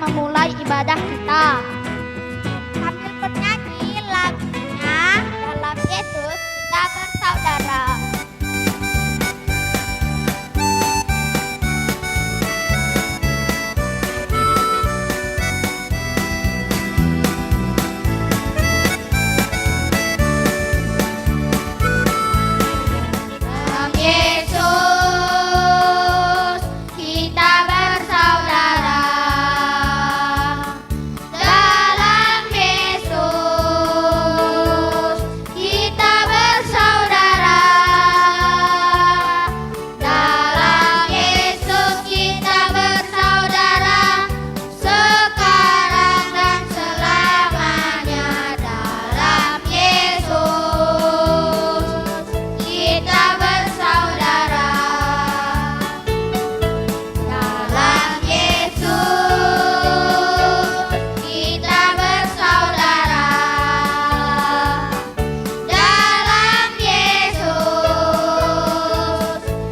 memulai ibadah kita. Sambil bernyanyi lagunya dalam Yesus kita bersaudara. Dalam Yesus kita bersaudara. Dalam Yesus kita bersaudara. Dalam Yesus kita bersaudara. Sekarang dan selamanya. Dalam Yesus kita bersaudara. Dalam Yesus kita bersaudara. Dalam Yesus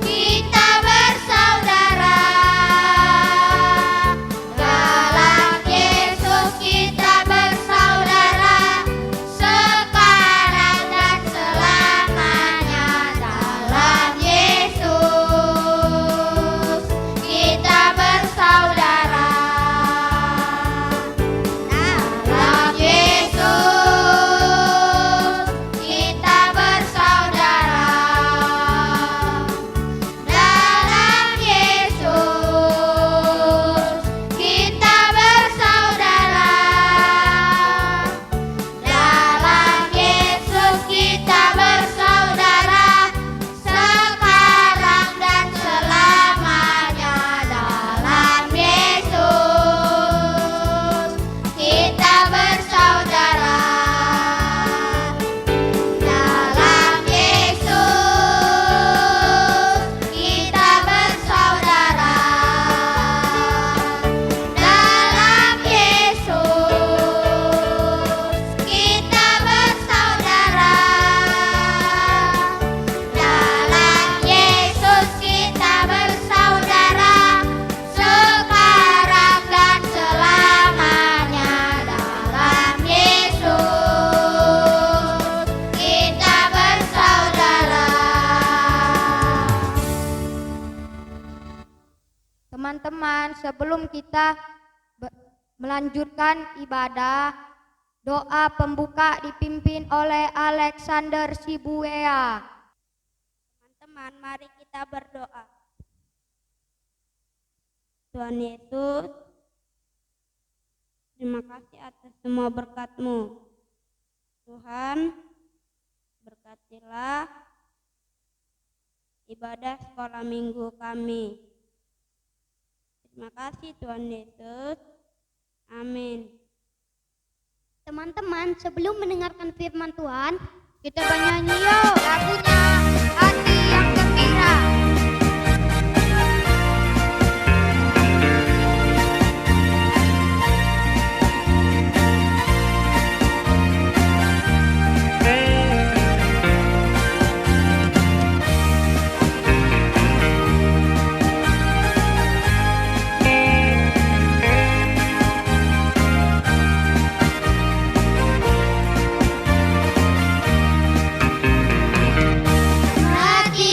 kita bersaudara. Dalam Yesus kita bersaudara. Sekarang dan selamanya. Dalam Yesus kita bersaudara. Dalam Yesus kita bersaudara. Dalam Yesus kita bersaudara. Dalam Yesus kita bersaudara. Sekarang dan selamanya. Dalam Yesus kita bersaudara. Dalam Yesus kita bersaudara. Dalam Yesus kita bersaudara. Dalam Yesus kita bersaudara. Sekarang dan selamanya. Dalam Yesus kita bersaudara. Teman-teman, sebelum kita melanjutkan ibadah, doa pembuka dipimpin oleh Alexander Sibuea. Teman-teman, mari kita berdoa. Tuhan Yesus, terima kasih atas semua berkat-Mu. Tuhan, berkatilah ibadah sekolah minggu kami. Terima kasih Tuhan Yesus. Amin. Teman-teman, sebelum mendengarkan firman Tuhan, kita bernyanyi yuk lagunya Hati yang Gembira. Hati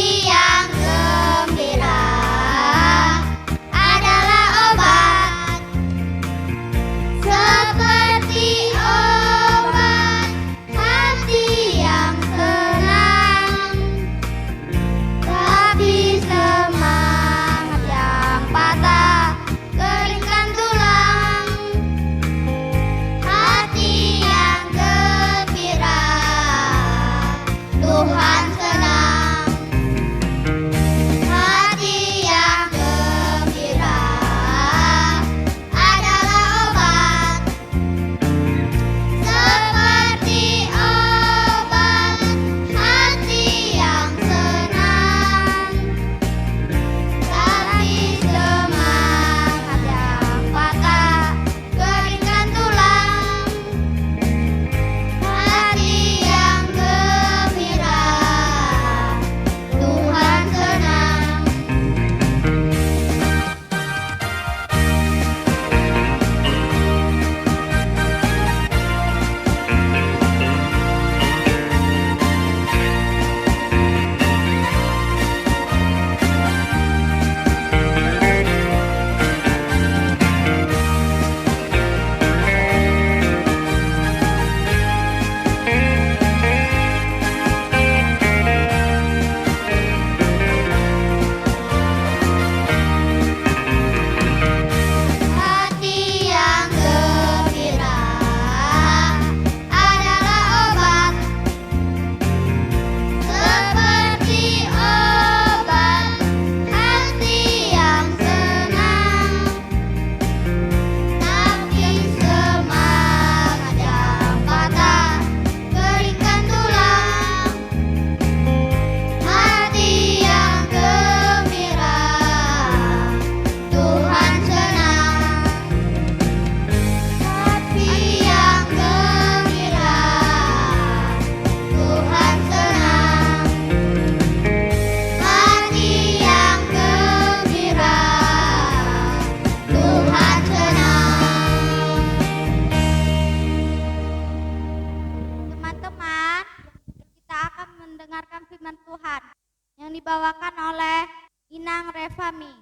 Inang Revami.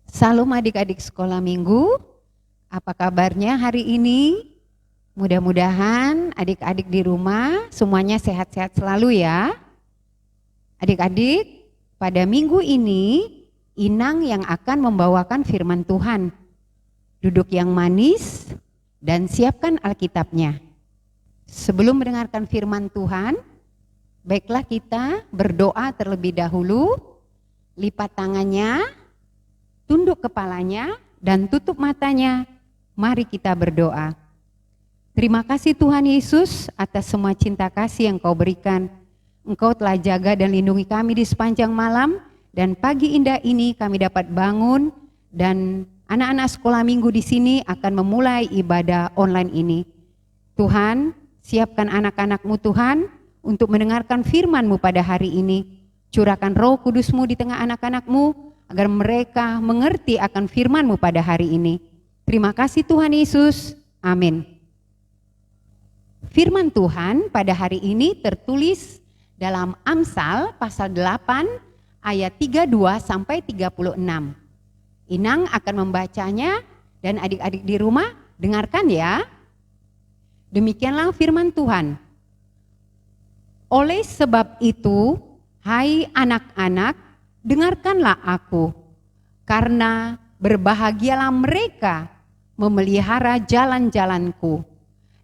Salam adik-adik sekolah minggu, apa kabarnya hari ini? Mudah-mudahan adik-adik di rumah semuanya sehat-sehat selalu ya. Adik-adik, pada minggu ini Inang yang akan membawakan firman Tuhan. Duduk yang manis dan siapkan Alkitabnya. Sebelum mendengarkan firman Tuhan, baiklah kita berdoa terlebih dahulu, lipat tangannya, tunduk kepalanya, dan tutup matanya. Mari kita berdoa. Terima kasih Tuhan Yesus atas semua cinta kasih yang Kau berikan. Engkau telah jaga dan lindungi kami di sepanjang malam, dan pagi indah ini kami dapat bangun, dan anak-anak sekolah minggu di sini akan memulai ibadah online ini. Tuhan, siapkan anak-anak-Mu Tuhan, untuk mendengarkan firman-Mu pada hari ini. Curahkan Roh Kudus-Mu di tengah anak-anak-Mu, agar mereka mengerti akan firman-Mu pada hari ini. Terima kasih Tuhan Yesus. Amin. Firman Tuhan pada hari ini tertulis dalam Amsal pasal 8 ayat 32 sampai 36. Inang akan membacanya dan adik-adik di rumah dengarkan ya. Demikianlah firman Tuhan. Oleh sebab itu, hai anak-anak, dengarkanlah aku, karena berbahagialah mereka memelihara jalan-jalanku.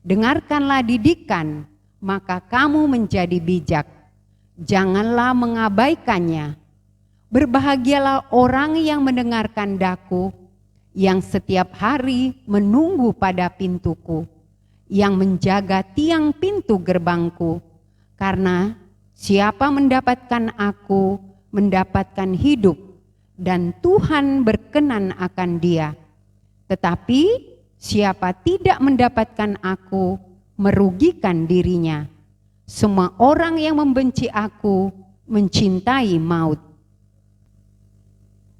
Dengarkanlah didikan, maka kamu menjadi bijak. Janganlah mengabaikannya. Berbahagialah orang yang mendengarkan daku, yang setiap hari menunggu pada pintuku, yang menjaga tiang pintu gerbangku. Karena siapa mendapatkan aku, mendapatkan hidup, dan Tuhan berkenan akan dia. Tetapi siapa tidak mendapatkan aku, merugikan dirinya. Semua orang yang membenci aku, mencintai maut.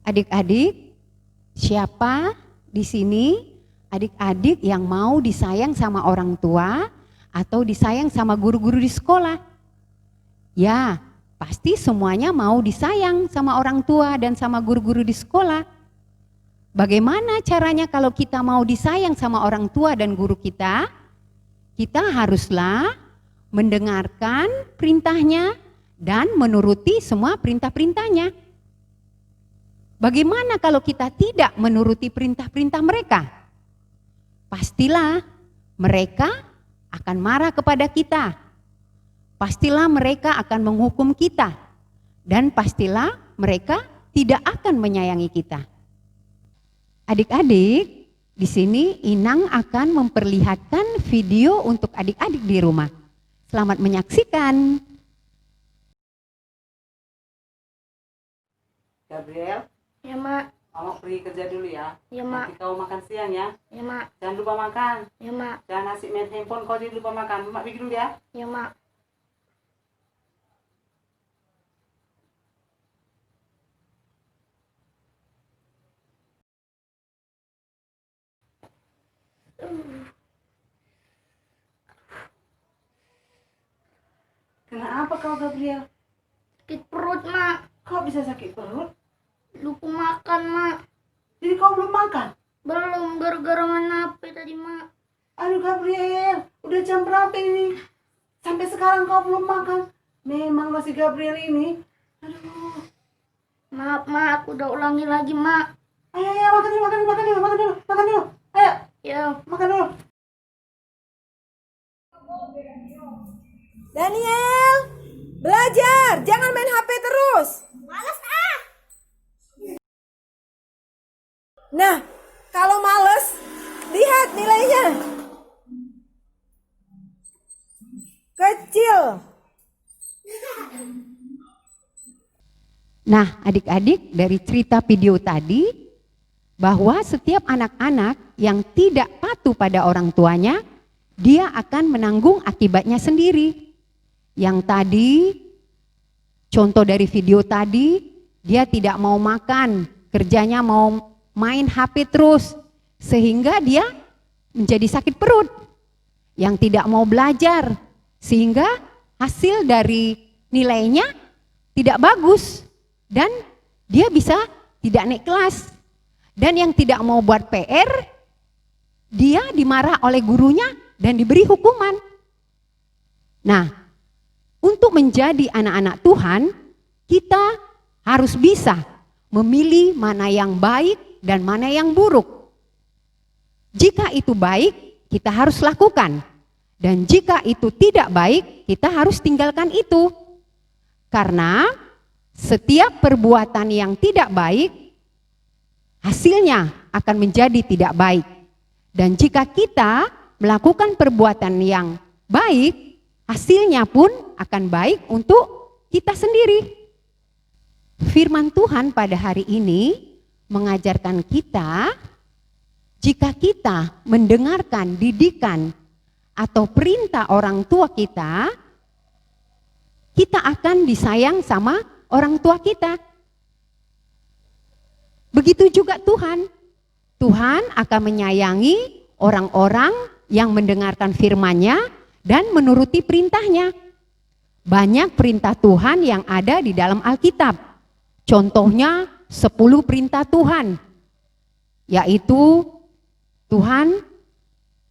Adik-adik, siapa di sini adik-adik yang mau disayang sama orang tua atau disayang sama guru-guru di sekolah? Ya, pasti semuanya mau disayang sama orang tua dan sama guru-guru di sekolah. Bagaimana caranya kalau kita mau disayang sama orang tua dan guru kita? Kita haruslah mendengarkan perintahnya dan menuruti semua perintah-perintahnya. Bagaimana kalau kita tidak menuruti perintah-perintah mereka? Pastilah mereka akan marah kepada kita. Pastilah mereka akan menghukum kita, dan pastilah mereka tidak akan menyayangi kita. Adik-adik, di sini Inang akan memperlihatkan video untuk adik-adik di rumah. Selamat menyaksikan. Gabriel, Ya, Mak. Mama pergi kerja dulu ya. Ya, Mak. Nanti kau makan siang ya. Ya, Mak. Jangan lupa makan. Ya, Mak. Jangan asik main handphone, kau jangan lupa makan. Mak pergi dulu ya. Ya, Mak. Kenapa kau Gabriel? Sakit perut, Mak. Kau bisa sakit perut? Lupa makan, Mak. Jadi kau belum makan? Belum, gara-gara main HP tadi, Mak. Aduh Gabriel, udah jam berapa ini? Sampai sekarang kau belum makan? Memang masih Gabriel ini. Aduh. Maaf, Mak. Aku udah ulangi lagi, Mak. Ayo, makan dulu, makan dulu, makan dulu, makan dulu, makan dulu. Ayo, Ya. makan dulu. Daniel, belajar, jangan main HP terus. Males ah. Nah, kalau males, lihat nilainya. Kecil. Nah, adik-adik, dari cerita video tadi, bahwa setiap anak-anak yang tidak patuh pada orang tuanya, dia akan menanggung akibatnya sendiri. Yang tadi, contoh dari video tadi, dia tidak mau makan, kerjanya mau main HP terus, sehingga dia menjadi sakit perut. Yang tidak mau belajar, sehingga hasil dari nilainya tidak bagus dan dia bisa tidak naik kelas. Dan yang tidak mau buat PR, dia dimarah oleh gurunya dan diberi hukuman. Nah, untuk menjadi anak-anak Tuhan, kita harus bisa memilih mana yang baik dan mana yang buruk. Jika itu baik, kita harus lakukan. Dan jika itu tidak baik, kita harus tinggalkan itu. Karena setiap perbuatan yang tidak baik, hasilnya akan menjadi tidak baik. Dan jika kita melakukan perbuatan yang baik, hasilnya pun akan baik untuk kita sendiri. Firman Tuhan pada hari ini mengajarkan kita, jika kita mendengarkan didikan atau perintah orang tua kita, kita akan disayang sama orang tua kita. Begitu juga Tuhan. Tuhan akan menyayangi orang-orang yang mendengarkan firman-Nya dan menuruti perintahnya. Banyak perintah Tuhan yang ada di dalam Alkitab. Contohnya 10 perintah Tuhan. Yaitu Tuhan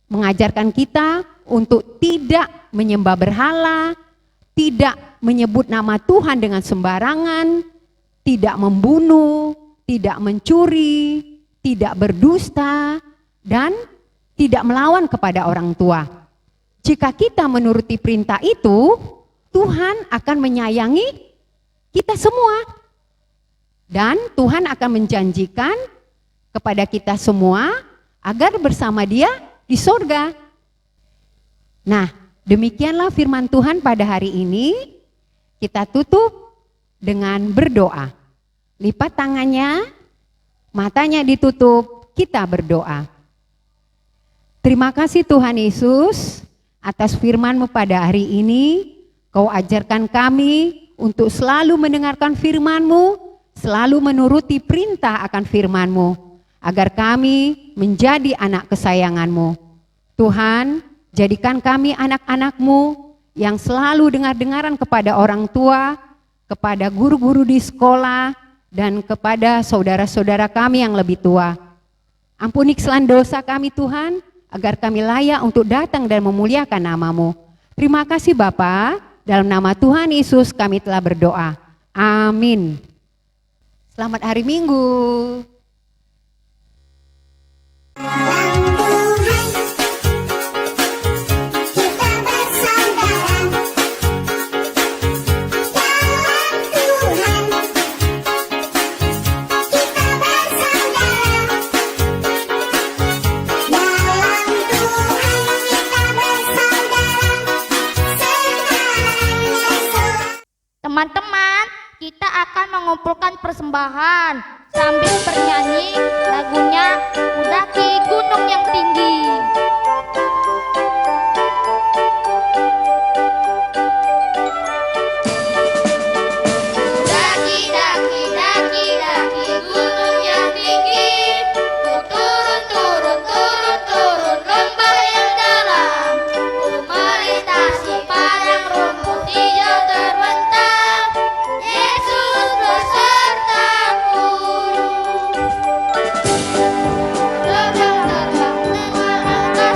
mengajarkan kita untuk tidak menyembah berhala, tidak menyebut nama Tuhan dengan sembarangan, tidak membunuh, tidak mencuri, tidak berdusta, dan tidak melawan kepada orang tua. Jika kita menuruti perintah itu, Tuhan akan menyayangi kita semua. Dan Tuhan akan menjanjikan kepada kita semua agar bersama Dia di sorga. Nah, demikianlah firman Tuhan pada hari ini. Kita tutup dengan berdoa. Lipat tangannya, matanya ditutup, kita berdoa. Terima kasih Tuhan Yesus atas firman-Mu pada hari ini. Kau ajarkan kami untuk selalu mendengarkan firman-Mu, selalu menuruti perintah akan firman-Mu, agar kami menjadi anak kesayangan-Mu. Tuhan, jadikan kami anak-anak-Mu yang selalu dengar-dengaran kepada orang tua, kepada guru-guru di sekolah, dan kepada saudara-saudara kami yang lebih tua. Ampuni kesalahan dosa kami Tuhan, agar kami layak untuk datang dan memuliakan nama-Mu. Terima kasih Bapa, dalam nama Tuhan Yesus kami telah berdoa. Amin. Selamat hari Minggu. Teman-teman, kita akan mengumpulkan persembahan sambil bernyanyi lagunya Mendaki Gunung yang Tinggi. Daki, daki, daki, daki gunung yang tinggi. Ku turun, turun, turun, turun lembah yang dalam. Ku melintasi padang rumput hijau terbentang. Yesus besertaku. Terbang, terbang dengan angka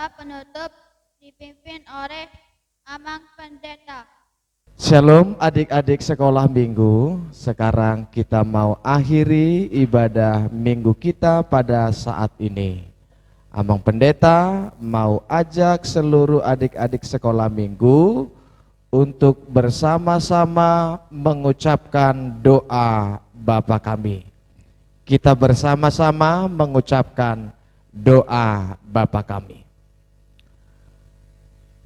Doa penutup dipimpin oleh Amang Pendeta. Shalom adik-adik sekolah minggu. Sekarang kita mau akhiri ibadah minggu kita pada saat ini. Amang Pendeta mau ajak seluruh adik-adik sekolah minggu untuk bersama-sama mengucapkan doa Bapa kami. Kita bersama-sama mengucapkan doa Bapa kami.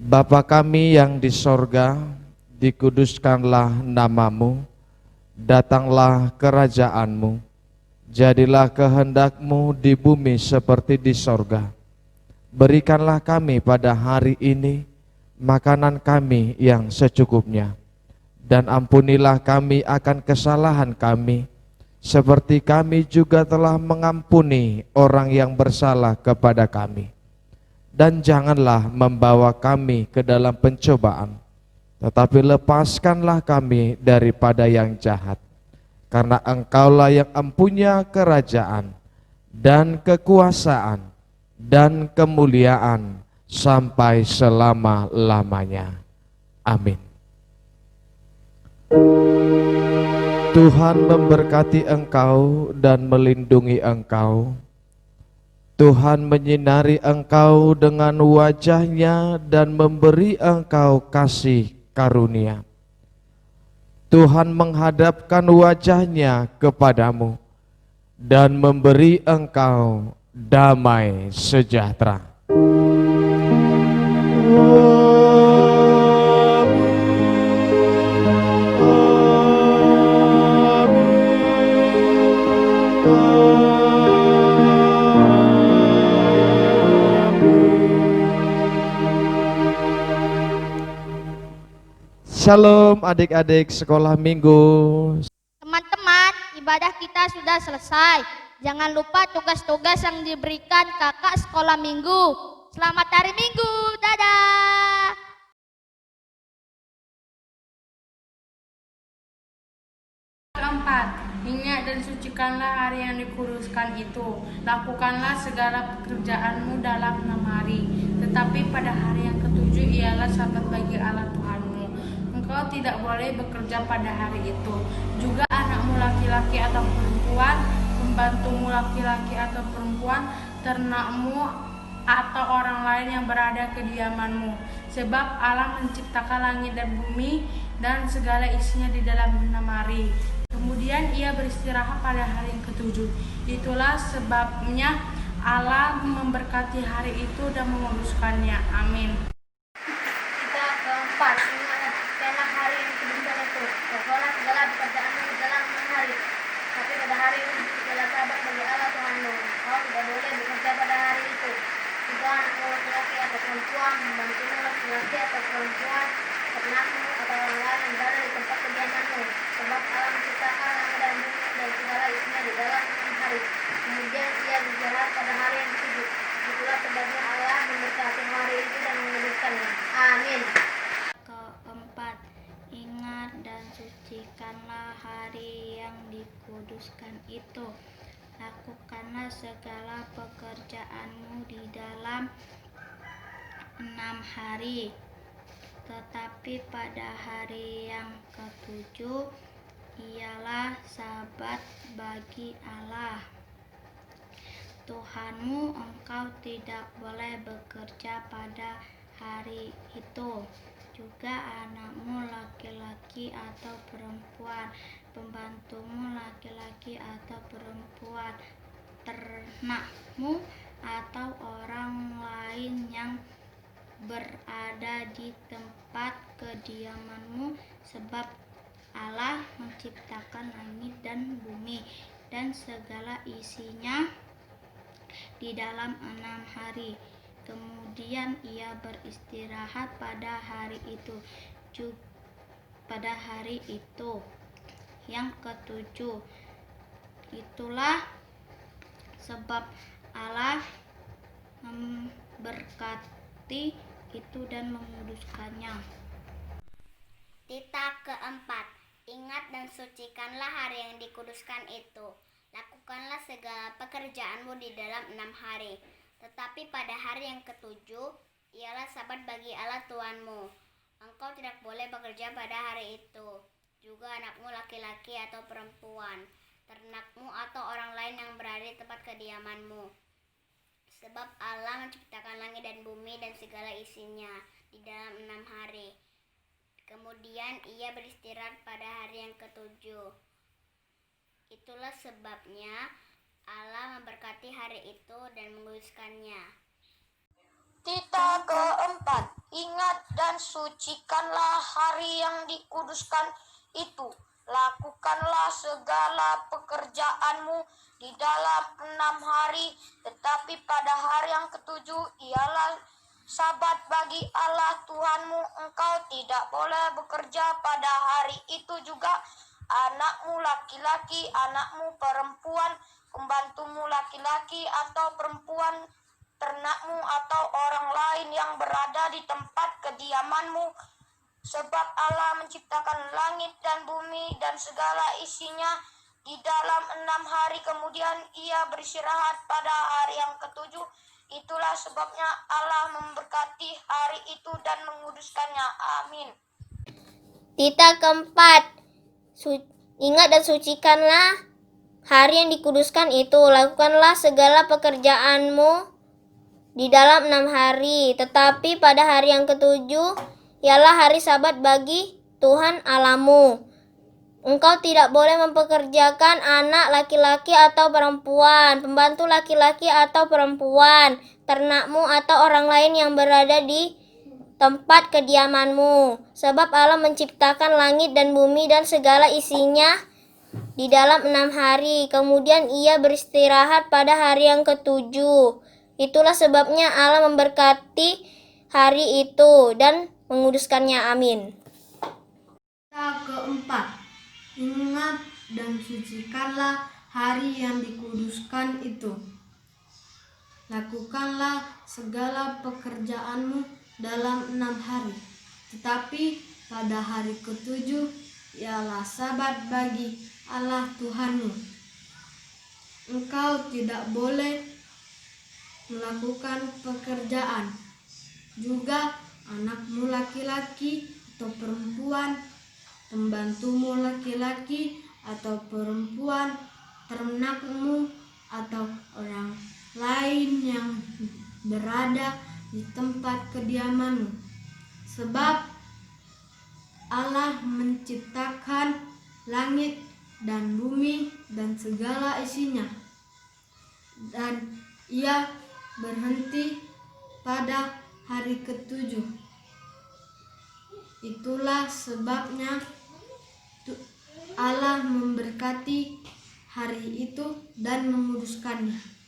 Bapa kami yang di sorga, dikuduskanlah namamu, datanglah kerajaanmu, jadilah kehendakmu di bumi seperti di sorga. Berikanlah kami pada hari ini makanan kami yang secukupnya, dan ampunilah kami akan kesalahan kami, seperti kami juga telah mengampuni orang yang bersalah kepada kami. Dan janganlah membawa kami ke dalam pencobaan, tetapi lepaskanlah kami daripada yang jahat. Karena Engkaulah yang empunya kerajaan dan kekuasaan dan kemuliaan sampai selama-lamanya. Amin. Tuhan memberkati engkau dan melindungi engkau. Tuhan menyinari engkau dengan wajah-Nya dan memberi engkau kasih karunia. Tuhan menghadapkan wajah-Nya kepadamu dan memberi engkau damai sejahtera. Shalom adik-adik sekolah minggu. Teman-teman, ibadah kita sudah selesai. Jangan lupa tugas-tugas yang diberikan kakak sekolah minggu. Selamat hari Minggu, dadah. Keempat, ingat dan sucikanlah hari yang dikuduskan itu. Lakukanlah segala pekerjaanmu dalam 6 hari. Tetapi pada hari yang ketujuh ialah Sabat bagi Allah Tuhanmu. Engkau tidak boleh bekerja pada hari itu. Juga anakmu laki-laki atau perempuan, pembantumu laki-laki atau perempuan, ternakmu atau orang lain yang berada kediamanmu. Sebab Allah menciptakan langit dan bumi dan segala isinya di dalam 6 hari. Kemudian ia beristirahat pada hari yang ketujuh. Itulah sebabnya Allah memberkati hari itu dan menguduskannya. Amin. Kita keempat, ingatlah hari yang kuduskan itu. Lakukanlah segala pekerjaanmu di dalam 6 hari. Tapi pada hari itu adalah Sabat bagi Allah Tuhanmu. Kau tidak boleh bekerja pada hari itu. Juga anakmu laki-laki atau perempuan, membantumu laki-laki atau perempuan, ternakmu atau orang lain yang berada di tempat kediamanmu. Sebab Allah menciptakan langit dan bumi dan segala isinya di dalam 6 hari. Kemudian ia berjalan pada hari yang ketujuh. Itulah sebabnya Allah memberkati hari itu dan menguduskannya. Amin. Keempat, ingat dan sucikanlah hari yang dikuduskan itu. Lakukanlah segala pekerjaanmu di dalam 6 hari. Tetapi pada hari yang ketujuh ialah Sabat bagi Allah Tuhanmu. Engkau tidak boleh bekerja pada hari itu. Juga anakmu laki-laki atau perempuan, pembantumu laki-laki atau perempuan, ternakmu atau orang lain yang berada di tempat kediamanmu. Sebab Allah menciptakan langit dan bumi dan segala isinya di dalam 6 hari. Kemudian ia beristirahat pada hari itu. Pada hari itu yang ketujuh. Itulah sebab Allah memberkati itu dan menguduskannya. Titah keempat, ingat dan sucikanlah hari yang dikuduskan itu. Lakukanlah segala pekerjaanmu di dalam 6 hari. Tetapi pada hari yang ketujuh ialah Sabat bagi Allah Tuhanmu. Engkau tidak boleh bekerja pada hari itu. Juga anakmu laki-laki atau perempuan, ternakmu atau orang lain yang berada di tempat kediamanmu. Sebab Allah menciptakan langit dan bumi dan segala isinya di dalam 6 hari. Kemudian ia beristirahat pada hari yang ketujuh. Itulah sebabnya Allah memberkati hari itu dan menguduskannya. Tita keempat, ingat dan sucikanlah hari yang dikuduskan itu. Lakukanlah segala pekerjaanmu di dalam 6 hari, tetapi pada hari yang ketujuh ialah Sabat bagi Allah Tuhanmu. Engkau tidak boleh bekerja pada hari itu juga. Anakmu laki-laki, anakmu perempuan, pembantumu laki-laki atau perempuan, ternakmu atau orang lain yang berada di tempat kediamanmu. Sebab Allah menciptakan langit dan bumi dan segala isinya di dalam 6 hari. Kemudian ia beristirahat pada hari yang ketujuh. Itulah sebabnya Allah memberkati hari itu dan menguduskannya. Amin. Tita keempat, ingat dan sucikanlah hari yang dikuduskan itu. Lakukanlah segala pekerjaanmu di dalam 6 hari, tetapi pada hari yang ketujuh ialah hari Sabat bagi Tuhan Allahmu. Engkau tidak boleh mempekerjakan anak laki-laki atau perempuan, pembantu laki-laki atau perempuan, ternakmu atau orang lain yang berada di tempat kediamanmu. Sebab Allah menciptakan langit dan bumi dan segala isinya di dalam 6 hari. Kemudian ia beristirahat pada hari yang ketujuh. Itulah sebabnya Allah memberkati hari itu dan menguduskannya. Amin. Tita keempat, ingat dan sucikanlah hari yang dikuduskan itu. Lakukanlah segala pekerjaanmu dalam 6 hari, tetapi pada hari ketujuh ialah Sabat bagi Allah Tuhanmu. Engkau tidak boleh melakukan pekerjaan. Juga anakmu laki-laki atau perempuan, pembantumu laki-laki atau perempuan, ternakmu atau orang lain yang berada di tempat kediamanmu. Sebab Allah menciptakan langit dan bumi dan segala isinya, dan ia berhenti pada hari ketujuh. Itulah sebabnya Allah memberkati hari itu dan menguduskannya.